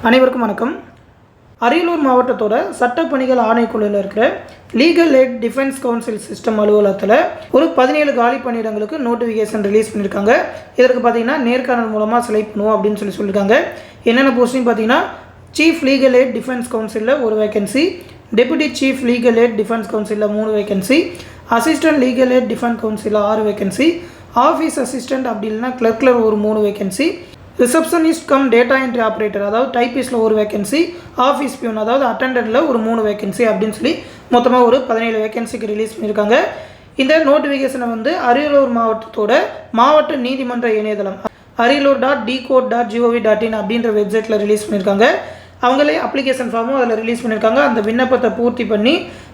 அனைவருக்கும் வணக்கம். அரியலூர் மாவட்டத்தோட சட்டப்பணிகள் ஆணைக்குழுவில் இருக்கிற legal aid defence council system அலுவலகத்தில் ஒரு 17 காலி பணியிடங்களுக்கு நோட்டிஃபிகேஷன் ரிலீஸ் பண்ணியிருக்காங்க. இதற்கு பார்த்தீங்கன்னா நேர்காணல் மூலமாக செலக்ட் பண்ணுவோம் அப்படின்னு சொல்லியிருக்காங்க. என்னென்ன போஸ்டிங் பார்த்தீங்கன்னா சீஃப் லீகல் எய்ட் டிஃபென்ஸ் கவுன்சிலில் ஒரு vacancy, deputy chief legal aid defence கவுன்சிலில் 3 vacancy, assistant legal aid defence கவுன்சிலில் 6 வேகன்சி, ஆஃபீஸ் அசிஸ்டன்ட் அப்படி இல்லைனா கிளர்க்கில் ஒரு 3 vacancy, receptionist cum data entry operator அதாவது டைப்பிஸ்டில் ஒரு வேகன்சி, ஆஃபீஸ் பியூன் அதாவது அட்டெண்டரில் ஒரு 3 வேகன்சி அப்படின்னு சொல்லி மொத்தமாக ஒரு 17 வேகன்சிக்கு ரிலீஸ் பண்ணியிருக்காங்க. இந்த நோட்டிஃபிகேஷனை அரியலூர் மாவட்டத்தோட மாவட்ட நீதிமன்ற இணையதளம் ariyaloor.dcourt.gov.in அப்படின்ற வெப்சைட்டில் ரிலீஸ் பண்ணியிருக்காங்க. அவங்களே அப்ளிகேஷன் ஃபார்மும் அதில் ரிலீஸ் பண்ணியிருக்காங்க. அந்த விண்ணப்பத்தை பூர்த்தி பண்ணி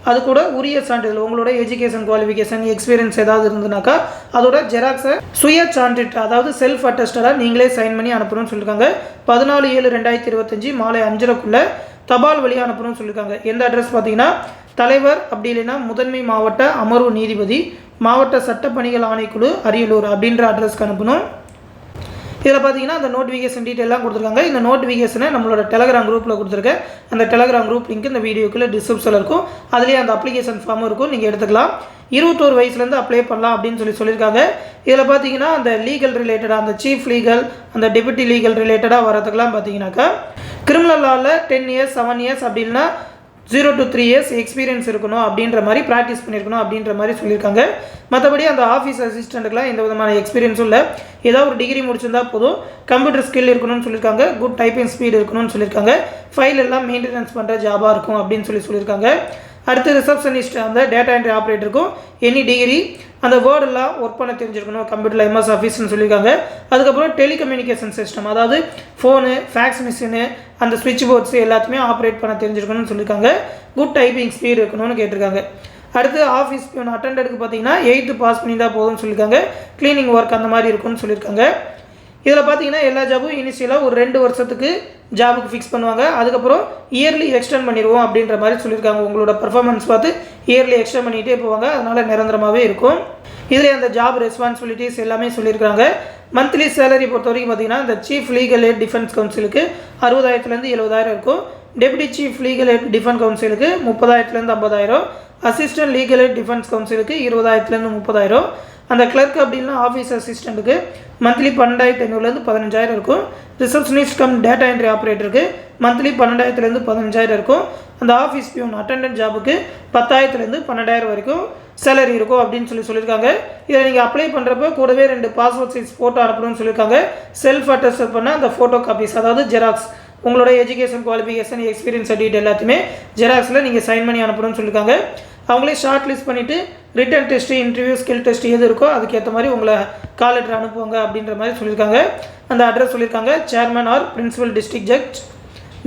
அது கூட உரிய சான்றிதழ் உங்களோட எஜுகேஷன் குவாலிஃபிகேஷன் எக்ஸ்பீரியன்ஸ் ஏதாவது இருந்ததுனாக்கா அதோட ஜெராக்ஸை சுய சான்றிதழ் அதாவது செல்ஃப் அட்டஸ்டடாக நீங்களே சைன் பண்ணி அனுப்பணும்னு சொல்லியிருக்காங்க. 14/7/2025 மாலை 5:00 தபால் வழியாக அனுப்பணும்னு சொல்லியிருக்காங்க. எந்த அட்ரஸ் பார்த்தீங்கன்னா தலைவர் அப்படி இல்லைன்னா முதன்மை மாவட்ட அமர்வு நீதிபதி மாவட்ட சட்டப்பணிகள் ஆணைக்குழு அரியலூர் அப்படின்ற அட்ரஸ்க்கு அனுப்பணும். இதில் பார்த்தீங்கன்னா அந்த நோட்டிஃபிகேஷன் டீட்டெயிலாம் கொடுத்துருக்காங்க. இந்த நோட்டிஃபிகேஷனை நம்மளோட டெலகிராம் குரூப்பில் கொடுத்துருக்கேன். அந்த டெலகிராம் குரூப் லிங்க் இந்த வீடியோக்குள்ளே டிஸ்கிரிப்ஷனில் இருக்கும். அதுலேயே அந்த அப்ளிகேஷன் ஃபார்மும் இருக்கும், நீங்கள் எடுத்துக்கலாம். 21 வயசுலேருந்து அப்ளை பண்ணலாம் அப்படின்னு சொல்லியிருக்காங்க. இதில் பார்த்தீங்கன்னா அந்த லீகல் ரிலேட்டடாக அந்த சீஃப் லீகல் அந்த டெபுட்டி லீகல் ரிலேட்டடாக வரதுக்கெல்லாம் பார்த்தீங்கன்னாக்கா கிரிமினல் லாவில் 10 இயர்ஸ் 7 இயர்ஸ் அப்படின்னா 0 to 3 இயர்ஸ் எக்ஸ்பீரியன்ஸ் இருக்கணும் அப்படின்ற மாதிரி ப்ராக்டிஸ் பண்ணியிருக்கணும் அப்படின்ற மாதிரி சொல்லியிருக்காங்க. மற்றபடி அந்த ஆஃபீஸ் அசிஸ்டண்ட்டுக்குலாம் எந்த விதமான எக்ஸ்பீரியன்ஸும் இல்லை, ஏதாவது ஒரு டிகிரி முடிச்சிருந்தா போதும். கம்ப்யூட்டர் ஸ்கில் இருக்கணும்னு சொல்லியிருக்காங்க, குட் டைப்பிங் ஸ்பீடு இருக்கணும்னு சொல்லியிருக்காங்க, ஃபைல் எல்லாம் மெயின்டெனன்ஸ் பண்ணுற ஜாபாக இருக்கும் அப்படின்னு சொல்லியிருக்காங்க. அடுத்து ரிசப்ஷனிஸ்ட் அந்த டேட்டா என்ட்ரி ஆப்ரேட்டருக்கும் எனி டிகிரி அந்த வேர்டெல்லாம் ஒர்க் பண்ண தெரிஞ்சிருக்கணும், கம்ப்யூட்டரில் எம்எஸ் ஆஃபீஸ்னு சொல்லியிருக்காங்க. அதுக்கப்புறம் டெலிகம்யூனிகேஷன் சிஸ்டம் அதாவது ஃபோனு ஃபேக்ஸ் மிஷினு அந்த ஸ்விட்ச் போர்ட்ஸ் எல்லாத்தையுமே ஆப்ரேட் பண்ண தெரிஞ்சிருக்கணும்னு சொல்லியிருக்காங்க. குட் டைப்பிங் ஸ்பீடு இருக்கணும்னு கேட்டிருக்காங்க. அடுத்து ஆஃபீஸ் பியூன் அட்டெண்டருக்கு பார்த்தீங்கன்னா 8th பாஸ் பண்ணி தான் போதும்னு சொல்லியிருக்காங்க. க்ளீனிங் ஒர்க் அந்த மாதிரி இருக்கும்னு சொல்லியிருக்காங்க. இதில் பார்த்தீங்கன்னா எல்லா ஜாபும் இனிஷியலாக ஒரு 2 வருஷத்துக்கு ஜாபுக்கு ஃபிக்ஸ் பண்ணுவாங்க. அதுக்கப்புறம் இயர்லி எக்ஸ்டெண்ட் பண்ணிடுவோம் அப்படின்ற மாதிரி சொல்லியிருக்காங்க. உங்களோட பர்ஃபார்மன்ஸ் பார்த்து இயர்லி எக்ஸ்டெண்ட் பண்ணிகிட்டே போவாங்க, அதனால் நிரந்தரமாகவே இருக்கும். இதில் அந்த ஜாப் ரெஸ்பான்சிபிலிட்டிஸ் எல்லாமே சொல்லியிருக்காங்க. மந்த்லி சேலரி பொறுத்த வரைக்கும் பார்த்தீங்கன்னா இந்த சீஃப் லீகல் எய்ட் டிஃபென்ஸ் கவுன்சிலுக்கு 60,000 70,000 இருக்கும். Deputy chief legal aid defence கவுன்சிலுக்கு 30,000 50,000, அசிஸ்டன்ட் லீகல் எய்ட் டிஃபென்ஸ் கவுன்சிலுக்கு 20,000 30,000, அந்த கிளர்க் அப்படின்னா ஆஃபீஸ் அசிஸ்டண்ட்டுக்கு மந்த்லி 12,500 15,000 இருக்கும். ரிசப்ஷனிஸ்ட் கம் டேட்டா என்ட்ரி ஆப்ரேட்டருக்கு மந்த்லி 12,000 15,000 இருக்கும். அந்த ஆஃபீஸ் பியூன் அட்டெண்டன்ட் ஜாபுக்கு 10,000 12,000 வரைக்கும் சேலரி இருக்கும் அப்படின்னு சொல்லியிருக்காங்க. இதை நீங்கள் அப்ளை பண்ணுறப்ப கூடவே 2 பாஸ்போர்ட் சைஸ் ஃபோட்டோ அனுப்பணும்னு சொல்லியிருக்காங்க. செல்ஃப் அட்டஸ்ட் பண்ண அந்த ஃபோட்டோ காப்பீஸ் அதாவது ஜெராக்ஸ் உங்களோட எஜுகேஷன் குவாலிஃபிகேஷன் எக்ஸ்பீரியன்ஸ் சர்டிஃபிகேட் எல்லாத்தையுமே ஜெராக்ஸில் நீங்கள் சைன் பண்ணி அனுப்பணும்னு சொல்லியிருக்காங்க. அவங்களே ஷார்ட் லிஸ்ட் பண்ணிவிட்டு written test interview skill test எது இருக்கோ அதுக்கேற்ற மாதிரி உங்களை கால் லெட்டர் அனுப்புவாங்க அப்படின்ற மாதிரி சொல்லியிருக்காங்க. அந்த அட்ரஸ் சொல்லியிருக்காங்க chairman or principal district judge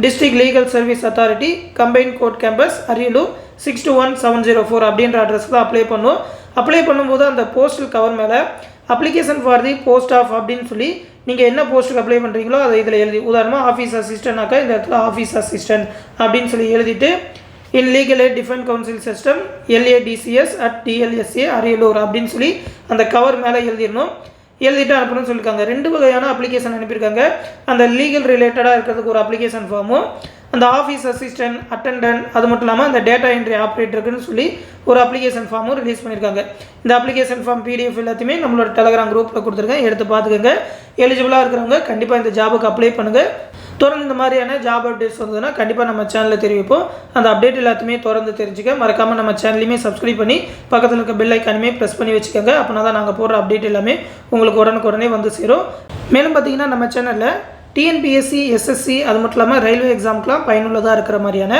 district legal service authority combine court campus Ariyalur 621704 அப்படின்ற அட்ரஸ் தான் அப்ளை பண்ணுவோம். அப்ளை பண்ணும்போது அந்த போஸ்டல் கவர் மேலே application for the post of அப்படின்னு சொல்லி நீங்கள் என்ன போஸ்ட்டுக்கு அப்ளை பண்ணுறீங்களோ அதை இதில் எழுதி உதாரணமாக ஆஃபீஸ் அசிஸ்டன்ட்னாக்கா இந்த இடத்துல ஆஃபீஸ் அசிஸ்டன்ட் அப்படின்னு சொல்லி எழுதிட்டு இன் legal aid defence council system LADCS@DLSA Ariyalur அப்படின்னு சொல்லி அந்த கவர் மேலே எழுதிடணும். எழுதிட்டு அனுப்பணும்னு சொல்லியிருக்காங்க. 2 வகையான அப்ளிகேஷன் அனுப்பியிருக்காங்க. அந்த லீகல் ரிலேட்டடாக இருக்கிறதுக்கு ஒரு அப்ளிகேஷன் ஃபார்மும் அந்த ஆஃபீஸ் அசிஸ்டன்ட் அட்டெண்டன்ட் அது மட்டும் இல்லாமல் அந்த டேட்டா என்ட்ரி ஆப்ரேட்டருக்குன்னு சொல்லி ஒரு அப்ளிகேஷன் ஃபார்மும் ரிலீஸ் பண்ணியிருக்காங்க. இந்த அப்ளிகேஷன் ஃபார்ம் PDF எல்லாத்தையுமே நம்மளோட டெலகிராம் குரூப்பில் கொடுத்துருக்கேன், எடுத்து பார்த்துக்கோங்க. எலிஜிபிளாக இருக்கிறவங்க கண்டிப்பாக இந்த ஜாபுக்கு அப்ளை பண்ணுங்கள். தொடர்ந்து இந்த மாதிரியான ஜாப் அப்டேட்ஸ் வந்ததுன்னா கண்டிப்பாக நம்ம சேனலில் தெரிவிப்போம். அந்த அப்டேட் எல்லாத்தையுமே தொடர்ந்து தெரிஞ்சுக்க மறக்காமல் நம்ம சேனலையுமே சப்ஸ்கிரைப் பண்ணி பக்கத்தில் இருக்க பெல் ஐக்கானுமே ப்ரெஸ் பண்ணி வச்சுக்கோங்க. அப்படின்னா தான் நாங்கள் போடுற அப்டேட் எல்லாமே உங்களுக்கு உடனுக்குடனே வந்து சேரும். மேலும் பார்த்தீங்கன்னா நம்ம சேனலில் TNPSC SSC அது மட்டும் இல்லாமல் ரயில்வே எக்ஸாமுக்குலாம் பயனுள்ளதாக இருக்கிற மாதிரியான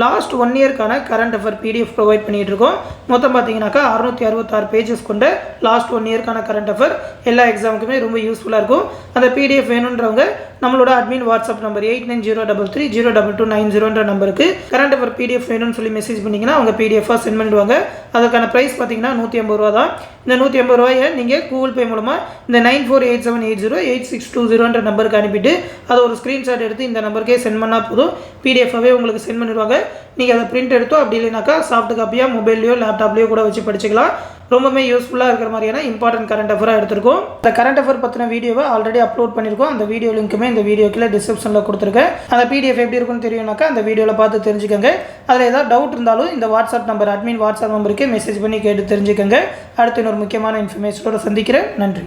லாஸ்ட் 1 இயர்க்கான கரண்ட் அஃபேர் PDF ப்ரொவைட் பண்ணிகிட்டு இருக்கோம். மொத்தம் பார்த்தீங்கன்னாக்கா 666 பேஜஸ் கொண்ட லாஸ்ட் 1 இயர்க்கான கரண்ட் அஃபேர் எல்லா எக்ஸாமுக்குமே ரொம்ப யூஸ்ஃபுல்லாக இருக்கும். அந்த PDF வேணுன்றவங்க நம்மளோட அட்மின் வாட்ஸ்அப் நம்பர் 89033229 நம்பருக்கு கரண்ட் அஃபேர் PDF வேணும்னு சொல்லி மெசேஜ் பண்ணிங்கன்னா அவங்க PDF-ஆக சென்ட் பண்ணிடுவாங்க. அதுக்கான ப்ரைஸ் பார்த்தீங்கன்னா 150 ரூபா தான். இந்த 150 ரூபாயை நீங்கள் கூகுள் பே மூலமாக இந்த 9487808620 நம்பருக்கு அனுப்பிட்டு அதை ஒரு ஸ்க்ரீன்ஷாட் எடுத்து இந்த நம்பருக்கே சென்ட் பண்ணால் போதும். PDF-ஆகவே உங்களுக்கு சென்ட் பண்ணிடுவாங்க. நீங்கள் அதை பிரிண்ட் எடுத்தோ அப்படி இல்லைனாக்கா சாஃப்ட் காப்பியாக மொபைல்லையோ லேப்டாப்லையோ கூட வச்சு படிச்சுக்கலாம். ரொம்பவே யூஸ்ஃபுல்லாக இருக்கிற மாதிரியான இம்பார்ட்டன்ட் கரண்ட் அஃபராக எடுத்திருக்கோம். இந்த கரண்ட் அஃபர் பற்றின வீடியோவை ஆல்ரெடி அப்லோட் பண்ணியிருக்கோம். அந்த வீடியோ லிங்க்குமே இந்த வீடியோக்குள்ள டிஸ்கிரிப்ஷனில் கொடுத்துருக்கேன். அந்த பிடிஎஃப் எப்படி இருக்குன்னு தெரியும்னாக்கா அந்த வீடியோவில் பார்த்து தெரிஞ்சுக்கோங்க. அதில் ஏதாவது டவுட் இருந்தாலும் இந்த வாட்ஸ்அப் நம்பர் அட்மின் வாட்ஸ்அப் நம்பருக்கு மெசேஜ் பண்ணி கேட்டு தெரிஞ்சுக்கோங்க. அடுத்து இன்னொரு முக்கியமான இன்ஃபர்மேஷனோட சந்திக்கிறேன். நன்றி.